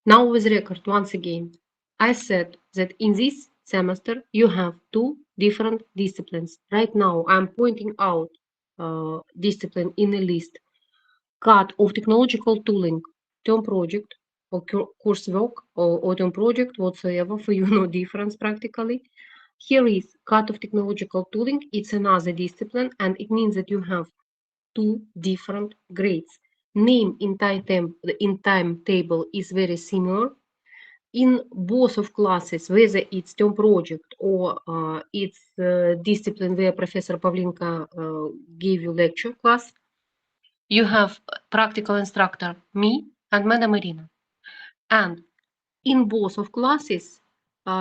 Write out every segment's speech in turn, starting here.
Now with record, once again, I said that in this semester you have two different disciplines. Right now I'm pointing out discipline in a list. CAD of Technological Tooling, term project or coursework or term project, whatsoever, for you no difference practically. Here is CAD of Technological Tooling. It's another discipline, and it means that you have two different grades. Name in timetable is very similar. In both of classes, whether it's term project or it's discipline where Professor Pavlinka gave you lecture class, you have practical instructor, me, and Madam Marina. And in both of classes,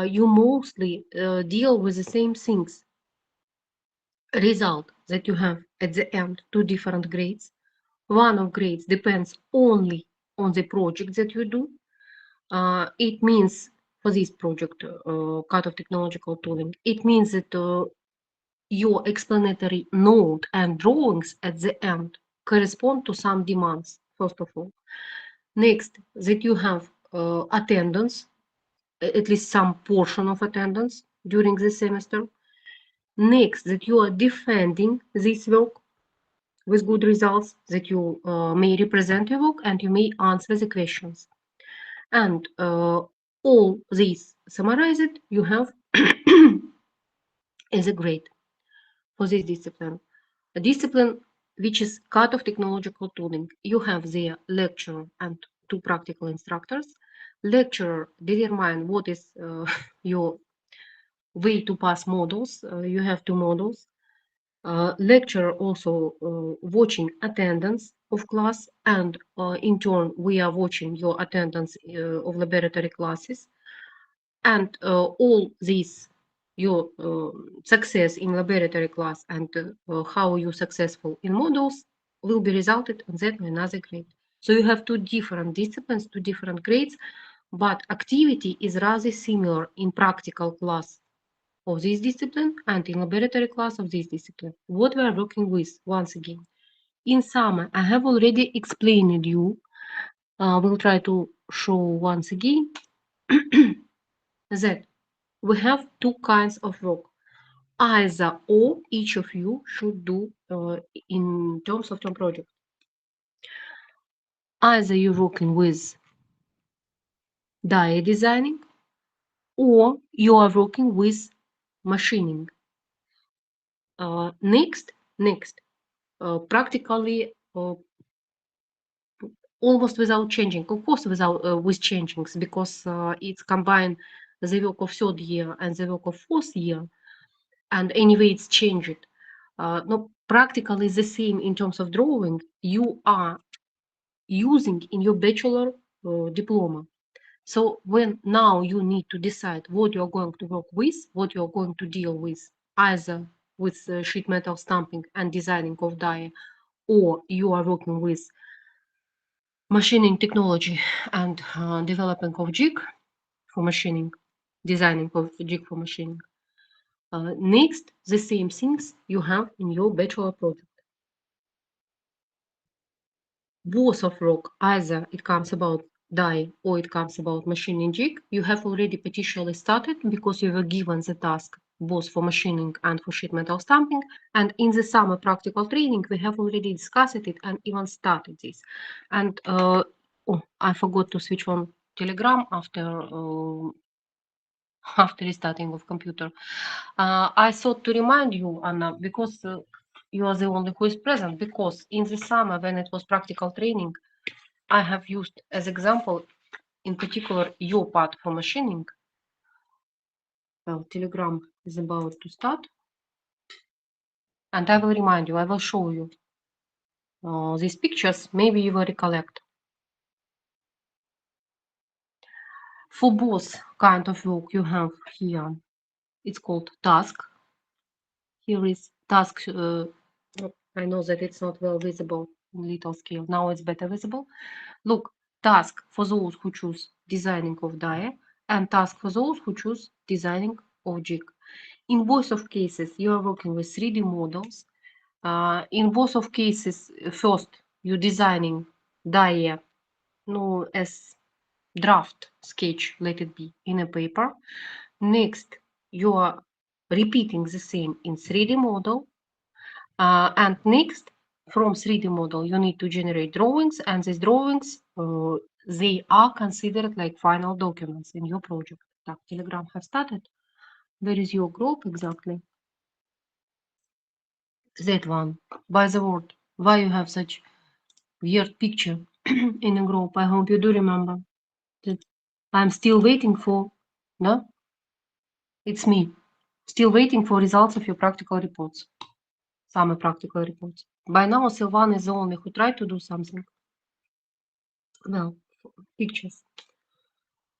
you mostly deal with the same things. Result that you have at the end two different grades. One of grades depends only on the project that you do. It means for this project, CAD of Technological Tooling, it means that your explanatory note and drawings at the end correspond to some demands, first of all. Next, that you have attendance, at least some portion of attendance during the semester. Next, that you are defending this work with good results, that you may represent your work and you may answer the questions. And all this summarized, you have as a grade for this discipline. A discipline which is CAD of Technological Tooling. You have the lecturer and two practical instructors. Lecturer determine what is your way to pass models. You have two models. Lecturer also watching attendance of class, and in turn we are watching your attendance of laboratory classes, and all these your success in laboratory class and how you successful in models will be resulted in that another grade. So you have two different disciplines, two different grades, but activity is rather similar in practical class of this discipline and in laboratory class of this discipline. What we are working with, once again, in summer, I have already explained you. We'll try to show once again that we have two kinds of work. Either or each of you should do in terms of term project. Either you're working with die designing or you are working with machining. Next, practically almost without changing, of course without with changings, because it's combined the work of third year and the work of fourth year, and anyway it's changed. No, practically the same in terms of drawing you are using in your bachelor diploma. So when now you need to decide what you're going to work with, what you're going to deal with, either with sheet metal stamping and designing of die, or you are working with machining technology and developing of jig for machining, designing of jig for machining. Next, the same things you have in your bachelor project. Both of work, either it comes about die or it comes about machining jig, you have already potentially started because you were given the task both for machining and for sheet metal stamping. And in the summer practical training, we have already discussed it and even started this. And oh, I forgot to switch on Telegram after restarting of computer. I thought to remind you, Anna, because you are the only who is present, because in the summer when it was practical training, I have used as example, in particular, your part for machining. Well, Telegram is about to start. And I will remind you, I will show you these pictures, maybe you will recollect. For both kind of work you have here, it's called task. Here is task. I know that it's not well visible in little scale. Now it's better visible. Look, task for those who choose designing of die, and task for those who choose designing of jig. In both of cases, you are working with 3D models. In both of cases, first you're designing die, no, as draft sketch, let it be, in a paper. Next, you are repeating the same in 3D model. And next, from 3D model, you need to generate drawings, and these drawings, they are considered like final documents in your project. Telegram have started. Where is your group exactly? That one. By the word, why you have such weird picture in a group? I hope you do remember that I'm still waiting for, no? It's me. Still waiting for results of your practical reports. Summer practical reports. By now, Silvan is the only who tried to do something. Well, pictures.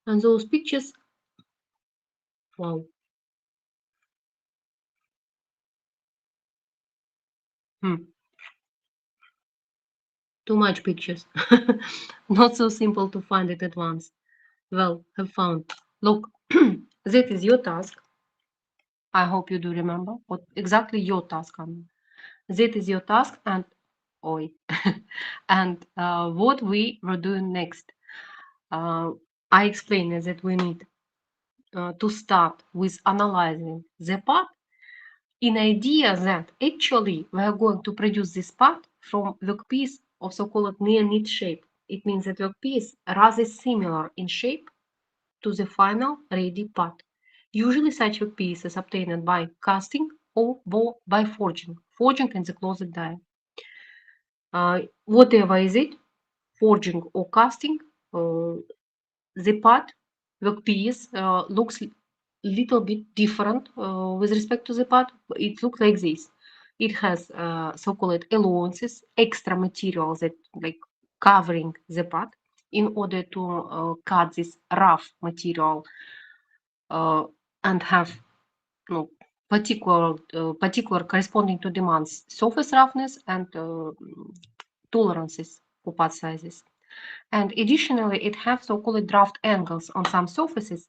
And those pictures, wow. Hmm. Too much pictures. Not so simple to find it at once. Well, have found. Look, that is your task. I hope you do remember what exactly your task. That is your task, and oi, and what we were doing next. I explained that we need to start with analyzing the part in idea that actually we are going to produce this part from workpiece of so-called near-knit shape. It means that workpiece rather similar in shape to the final ready part. Usually such workpiece is obtained by casting or by forging in the closed die. Whatever is it, forging or casting, the part workpiece looks little bit different with respect to the part. It looks like this. It has so-called allowances, extra material that like covering the part in order to cut this rough material and have no particular corresponding to demands surface roughness and tolerances for part sizes. And additionally, it has so-called draft angles on some surfaces.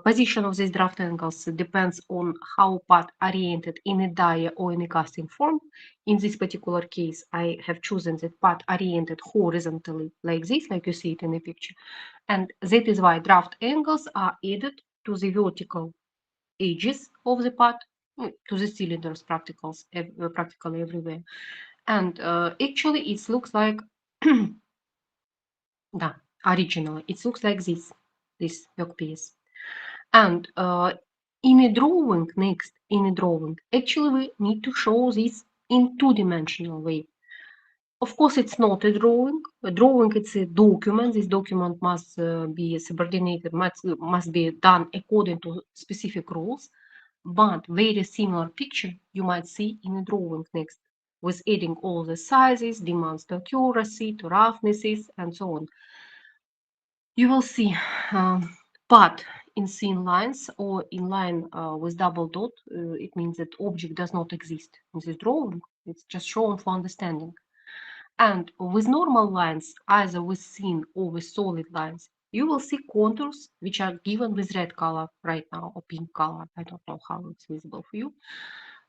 Position of these draft angles depends on how part oriented in a die or in a casting form. In this particular case, I have chosen that part oriented horizontally like this, like you see it in the picture. And that is why draft angles are added to the vertical edges of the part, to the cylinders practically everywhere. And actually, it looks like да, originally. It looks like this workpiece. And in a drawing, actually we need to show this in two-dimensional way. Of course, it's not a drawing. A drawing, it's a document. This document must be subordinated, must be done according to specific rules. But very similar picture you might see in a drawing next, with adding all the sizes, demands to accuracy, to roughnesses, and so on. You will see part in thin lines or in line with double dot. It means that object does not exist in this drawing. It's just shown for understanding. And with normal lines, either with thin or with solid lines, you will see contours which are given with red color right now or pink color. I don't know how it's visible for you.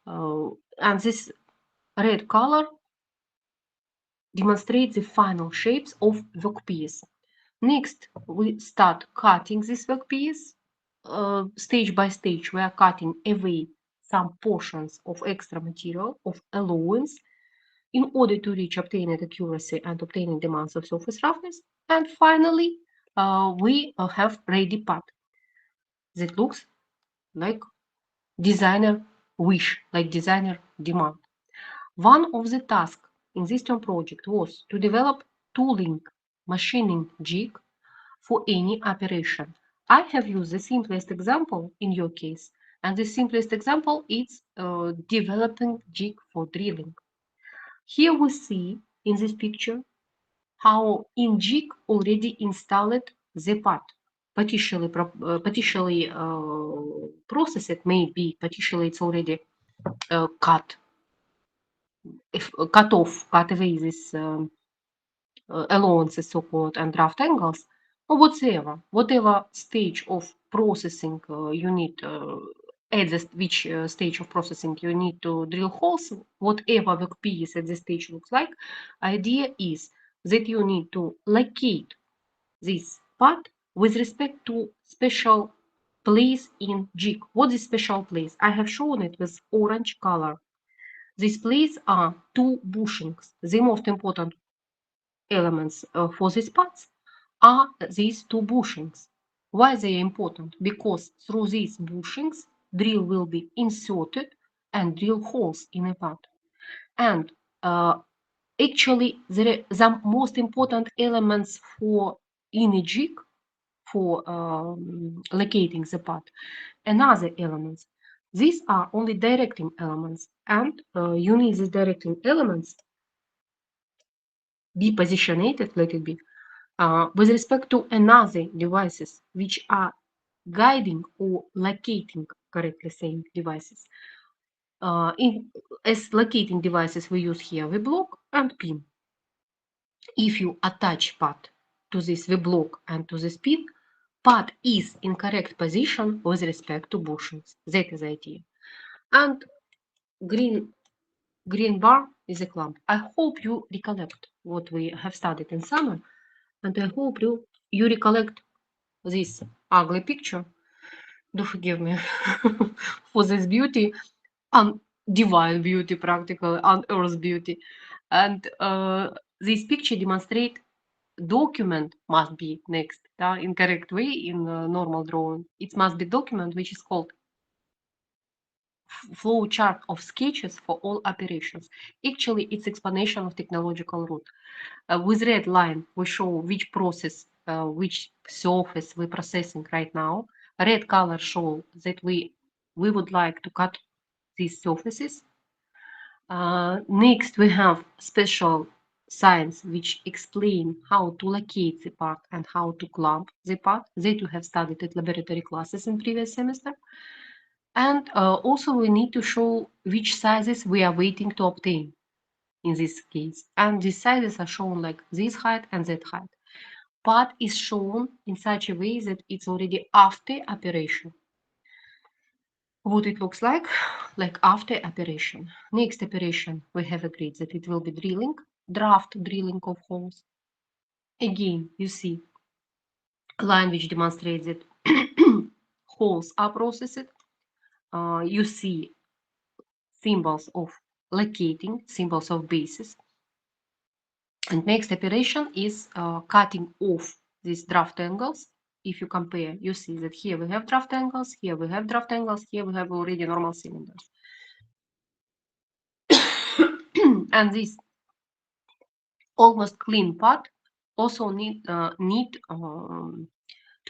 And this red color demonstrates the final shapes of workpiece. Next, we start cutting this workpiece. Stage by stage, we are cutting away some portions of extra material, of allowance, in order to reach obtained accuracy and obtaining demands of surface roughness. And finally, we have ready part that looks like designer wish, like designer demand. One of the tasks in this term project was to develop tooling, machining jig for any operation. I have used the simplest example in your case, and the simplest example is developing jig for drilling. Here we see in this picture how in jig already installed the part, partially processed, maybe partially it's already cut, cut away this allowances, so-called, and draft angles, or whatever stage of processing you need, at which stage of processing you need to drill holes, whatever workpiece at this stage looks like, idea is that you need to locate this part with respect to special place in jig. What is special place? I have shown it with orange color. These places are two bushings. The most important elements for these parts are these two bushings. Why they are important? Because through these bushings, drill will be inserted and drill holes in a part. And actually, the most important elements for in a jig for locating the part. Another elements. These are only directing elements, and you need these directing elements be positioned, let it be, with respect to another devices which are guiding or locating, correctly saying, devices. As locating devices, we use here the block and pin. If you attach part to this the block and to this pin, part is in correct position with respect to bushings. That is the idea. And green bar is a clamp. I hope you recollect what we have studied in summer, and I hope you recollect this ugly picture. Do forgive me for this beauty, and divine beauty, practically, and earth beauty. And this picture demonstrate document must be next, in correct way in normal drawing. It must be document which is called flow chart of sketches for all operations. Actually, it's explanation of technological root. With red line, we show which process, which surface we're processing right now. Red color show that we would like to cut these surfaces. Next, we have special signs which explain how to locate the part and how to clamp the part that you have studied at laboratory classes in previous semester. And also we need to show which sizes we are waiting to obtain in this case. And these sizes are shown like this height and that height. Part is shown in such a way that it's already after operation. What it looks like after operation. Next operation, we have agreed that it will be drilling, draft drilling of holes. Again, you see a line which demonstrates that holes are processed. You see symbols of locating, symbols of bases. And next operation is cutting off these draft angles. If you compare, you see that here we have draft angles, here we have draft angles, here we have already normal cylinders. And this almost clean part also need to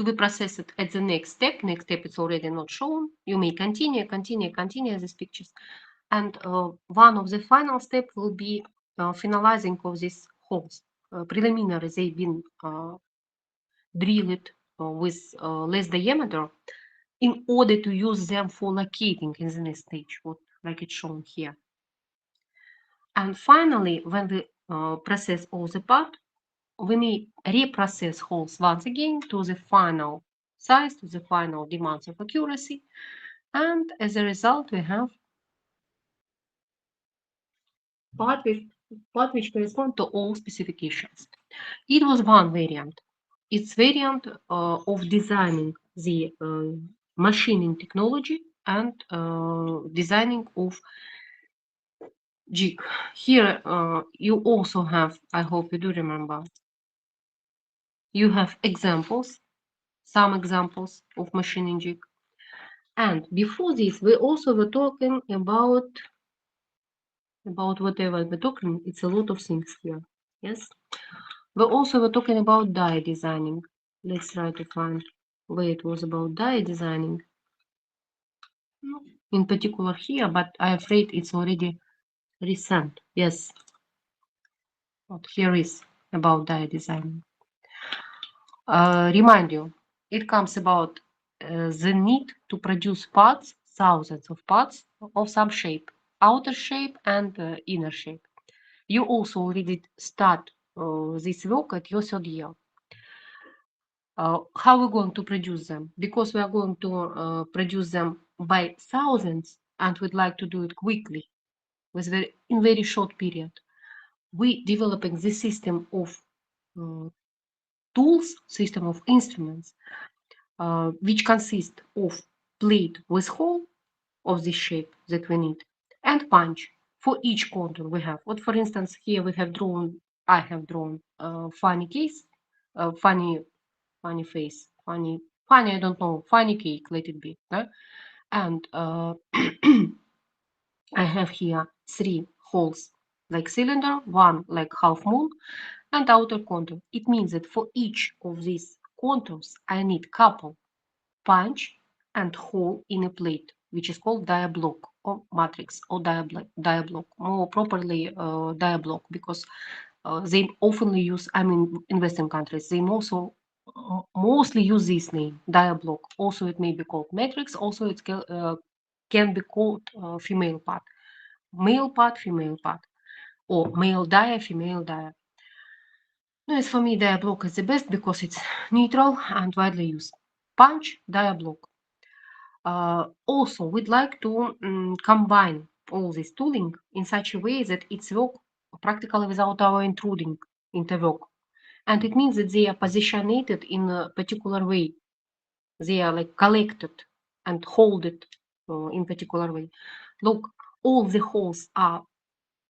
be processed at the next step. Next step is already not shown. You may continue these pictures. And one of the final step will be finalizing of these holes. Preliminary, they've been drilled with less diameter in order to use them for locating in the next stage, like it's shown here. And finally, when we process all the part, we may reprocess holes once again to the final size, to the final demands of accuracy. And as a result, we have part which correspond to all specifications. It was one variant. It's variant of designing the machining technology and designing of jig. Here you also have, I hope you do remember, you have examples, some examples of machining jig. And before this, we also were talking about whatever we're talking, it's a lot of things here. Yes. We also were talking about die designing. Let's try to find where it was about die designing. In particular here, but I'm afraid it's already recent. Yes. But here is about die designing. Remind you, it comes about the need to produce parts, thousands of parts of some shape, outer shape and inner shape. You also already start this work at your third year. How we're going to produce them? Because we are going to produce them by thousands and we'd like to do it quickly in very short period. We developing the system of tools, system of instruments, which consist of plate with hole of this shape that we need and punch. For each contour we have. What, for instance, here we have drawn, I have drawn a funny case, funny face, funny, I don't know, funny cake, let it be. And I have here 3 holes like cylinder, 1 like half moon, and outer contour. It means that for each of these contours, I need couple punch and hole in a plate, which is called dia block or matrix or dia block, more properly dia block, because they often use, I mean, in Western countries, they also mostly use this name, dia block. Also, it may be called matrix. Also, it can be called female part, male part, female part, or male dia, female dia. No, as for me, dia block is the best because it's neutral and widely used. Punch, dia block. Also, we'd like to combine all this tooling in such a way that it's work practically without our intruding into work. And it means that they are positioned in a particular way. They are like collected and holded in particular way. Look, all the holes are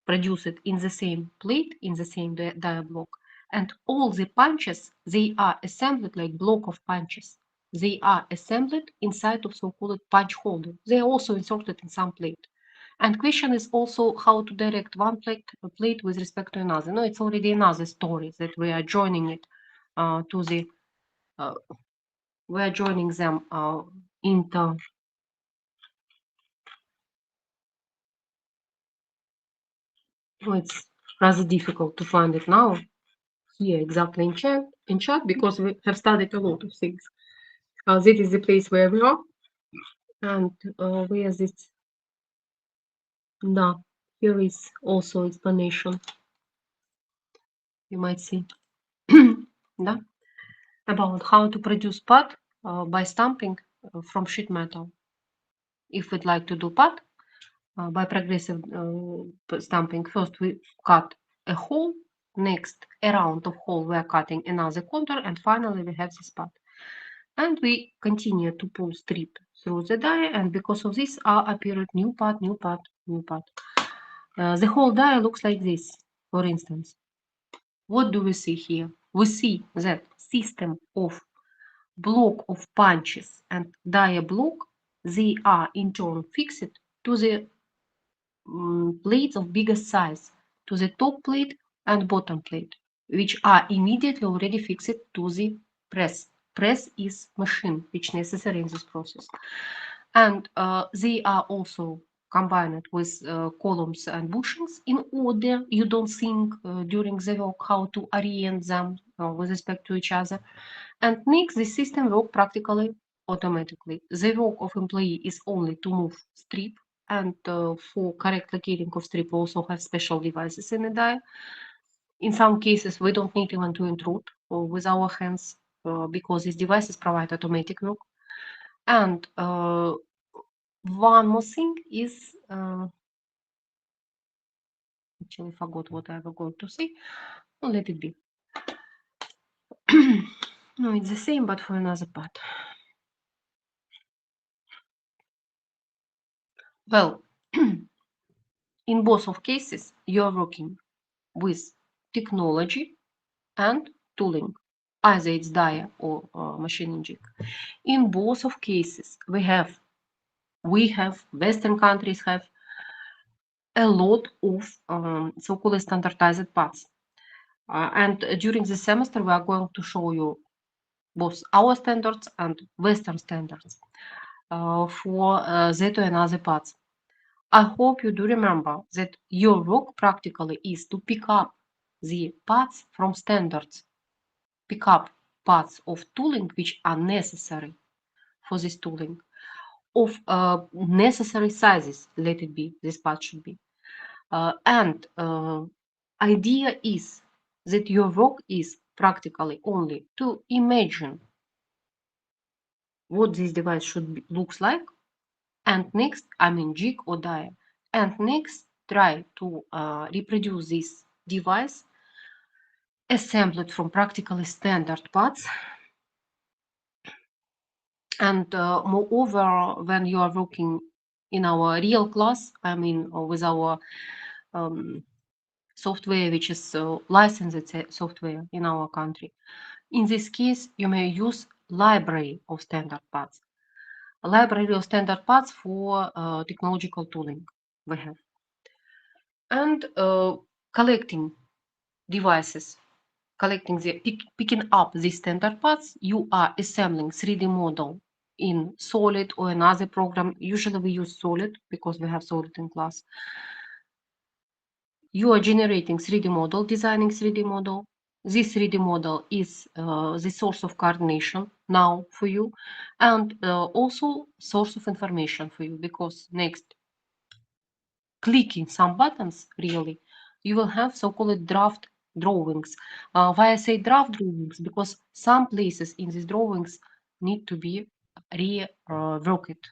produced in the same plate, in the same dia block, and all the punches, they are assembled like block of punches. They are assembled inside of so-called punch holder. They are also inserted in some plate. And question is also how to direct one plate with respect to another. No, it's already another story that we are joining it to the, we are joining them into, oh, it's rather difficult to find it now here exactly in chat because we have studied a lot of things. This is the place where we are, and where this, no, here is also explanation. You might see, да, about how to produce pad by stamping from sheet metal. If we'd like to do pad by progressive stamping, first we cut a hole, next a round of hole we are cutting another contour, and finally we have this pad. And we continue to pull strip through the die, and because of this appeared new part, new part, new part. The whole die looks like this, for instance. What do we see here? We see that system of block of punches and die block, they are in turn fixed to the plates of biggest size, to the top plate and bottom plate, which are immediately already fixed to the press. Press is machine which necessary in this process. And they are also combined with columns and bushings in order you don't think during the work how to orient them with respect to each other, and makes the system work practically automatically. The work of employee is only to move strip, and for correct locating of strip we also have special devices in the die. In some cases we don't need even to intrude with our hands because these devices provide automatic work. And one more thing is, actually forgot what I was going to say. Well, let it be. No, it's the same, but for another part. Well, in both of cases, you're working with technology and tooling, either it's die or machine inject. In both of cases, we have Western countries have a lot of so-called standardized parts. And during the semester, we are going to show you both our standards and Western standards for that and other parts. I hope you do remember that your work practically is to pick up the parts from standards, pick up parts of tooling which are necessary for this tooling, of necessary sizes, let it be, this part should be. And idea is that your work is practically only to imagine what this device should be, looks like, and next, I mean jig or die, and next try to reproduce this device assembled from practically standard parts. And moreover, when you are working in our real class, I mean, with our software, which is licensed software in our country, in this case, you may use library of standard parts. A library of standard parts for technological tooling we have. And collecting devices, picking up these standard parts, you are assembling 3D model in Solid or another program. Usually we use Solid because we have Solid in class. You are generating 3D model, designing 3D model. This 3D model is the source of coordination now for you, and also source of information for you, because next, clicking some buttons, really, you will have so-called draft drawings. Why I say draft drawings? Because some places in these drawings need to be reworked.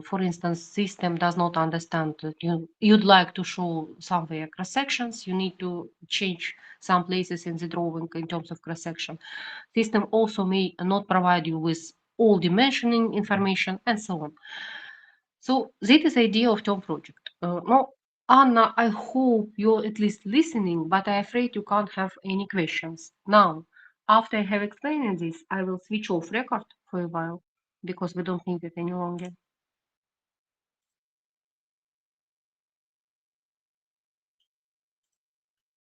For instance, system does not understand that you'd like to show somewhere cross sections. You need to change some places in the drawing in terms of cross section. System also may not provide you with all dimensioning information and so on. So that is the idea of term project. Now, Anna, I hope you're at least listening, but I'm afraid you can't have any questions. Now, after I have explained this, I will switch off record for a while because we don't need it any longer.